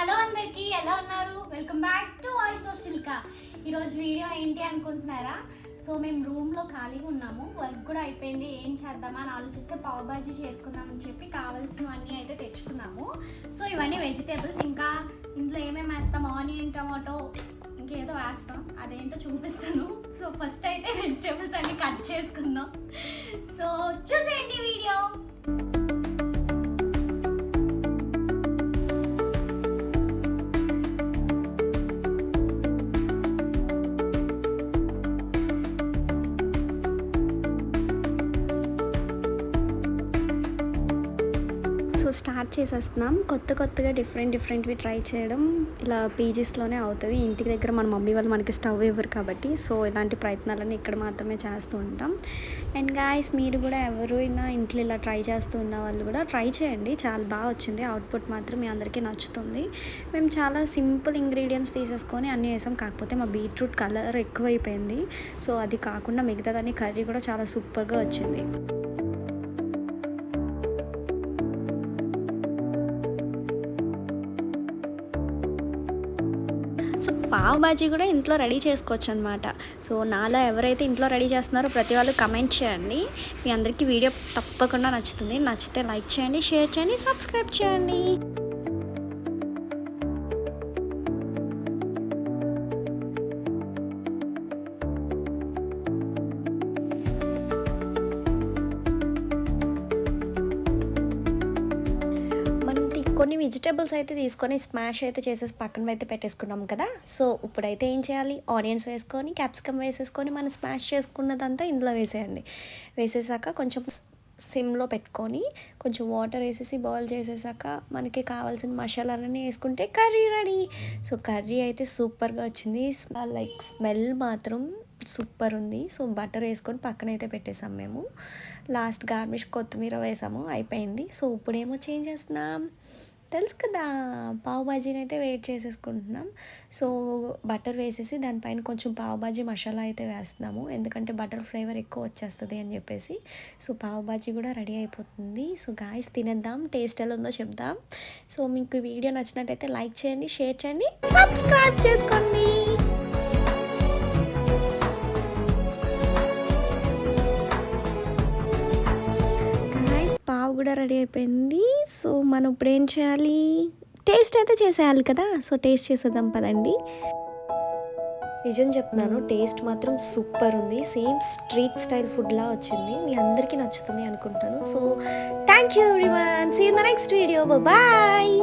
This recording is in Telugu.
హలో అందరికీ, ఎలా ఉన్నారు? Welcome back to voice of Chilka. ఈరోజు వీడియో ఏంటి అనుకుంటున్నారా? సో మేము రూమ్లో ఖాళీగా ఉన్నాము, వర్క్ కూడా అయిపోయింది. ఏం చేద్దామా అని ఆలోచిస్తే పావ్ బాజీ చేసుకుందామని చెప్పి కావాల్సినవన్నీ అయితే తెచ్చుకున్నాము. సో ఇవన్నీ వెజిటేబుల్స్, ఇంకా ఇంట్లో ఏమేమి వేస్తాం, ఆనియన్, టమాటో, ఇంకేదో వేస్తాం, అదేంటో చూపిస్తాను. సో ఫస్ట్ అయితే వెజిటేబుల్స్ అన్ని కట్ చేసుకుందాం. సో చూసేయండి వీడియో. సో స్టార్ట్ చేసేస్తున్నాం. కొత్తగా డిఫరెంట్వి ట్రై చేయడం ఇలా పీజీస్లోనే అవుతుంది. ఇంటికి దగ్గర మన మమ్మీ వాళ్ళు మనకి స్టవ్ ఇవ్వరు కాబట్టి, సో ఇలాంటి ప్రయత్నాలన్నీ ఇక్కడ మాత్రమే చేస్తూ ఉంటాం. అండ్ గాయస్, మీరు కూడా ఎవరైనా ఇంట్లో ఇలా ట్రై చేస్తూ ఉన్న వాళ్ళు కూడా ట్రై చేయండి. చాలా బాగా వచ్చింది. అవుట్పుట్ మాత్రం మీ అందరికీ నచ్చుతుంది. మేము చాలా సింపుల్ ఇంగ్రీడియంట్స్ తీసేసుకొని అన్నీ వేసాం. కాకపోతే మా బీట్రూట్ కలర్ ఎక్కువైపోయింది. సో అది కాకుండా మిగతాదాన్ని కర్రీ కూడా చాలా సూపర్గా వచ్చింది. సో పావ్ బాజీ కూడా ఇంట్లో రెడీ చేసుకోవచ్చు అనమాట. సో నాలా ఎవరైతే ఇంట్లో రెడీ చేస్తున్నారో ప్రతి వాళ్ళు కమెంట్ చేయండి. మీ అందరికీ వీడియో తప్పకుండా నచ్చుతుంది. నచ్చితే లైక్ చేయండి, షేర్ చేయండి, సబ్స్క్రైబ్ చేయండి. కొన్ని వెజిటేబుల్స్ అయితే తీసుకొని స్మాష్ అయితే చేసేసి పక్కన అయితే పెట్టేసుకున్నాం కదా. సో ఇప్పుడైతే ఏం చేయాలి, ఆనియన్స్ వేసుకొని క్యాప్సికమ్ వేసేసుకొని మనం స్మాష్ చేసుకున్నదంతా ఇందులో వేసేయండి. వేసేసాక కొంచెం సిమ్లో పెట్టుకొని కొంచెం వాటర్ వేసేసి బాయిల్ చేసేసాక మనకి కావాల్సిన మసాలాలన్నీ వేసుకుంటే కర్రీ రెడీ. సో కర్రీ అయితే సూపర్గా వచ్చింది. స్మెల్ మాత్రం సూపర్ ఉంది. సో బటర్ వేసుకొని పక్కన అయితే పెట్టేసాం మేము. లాస్ట్ గార్నిష్ కొత్తిమీర వేసాము, అయిపోయింది. సో ఇప్పుడేమో చేంజ్ చేస్తున్నాం తెలుసు కదా, పావ్ బాజీని అయితే వెయిట్ చేసేసుకుంటున్నాం. సో బటర్ వేసేసి దానిపైన కొంచెం పావ్ బాజీ మసాలా అయితే వేస్తున్నాము, ఎందుకంటే బటర్ ఫ్లేవర్ ఎక్కువ వచ్చేస్తుంది అని చెప్పేసి. సో పావ్ బాజీ కూడా రెడీ అయిపోతుంది. సో గాయ్స్, తినేద్దాం, టేస్ట్ ఎలా ఉందో చెప్దాం. సో మీకు వీడియో నచ్చినట్టయితే లైక్ చేయండి, షేర్ చేయండి, సబ్స్క్రైబ్ చేసుకోండి. పావు కూడా రెడీ అయిపోయింది. సో మనం ఇప్పుడు ఏం చేయాలి, టేస్ట్ అయితే చేసేయాలి కదా. సో టేస్ట్ చేసేద్దాం పదండి. నిజం చెప్తున్నాను, టేస్ట్ మాత్రం సూపర్ ఉంది. సేమ్ స్ట్రీట్ స్టైల్ ఫుడ్లా వచ్చింది. మీ అందరికీ నచ్చుతుంది అనుకుంటాను. So thank you everyone, see you in the next video, bye.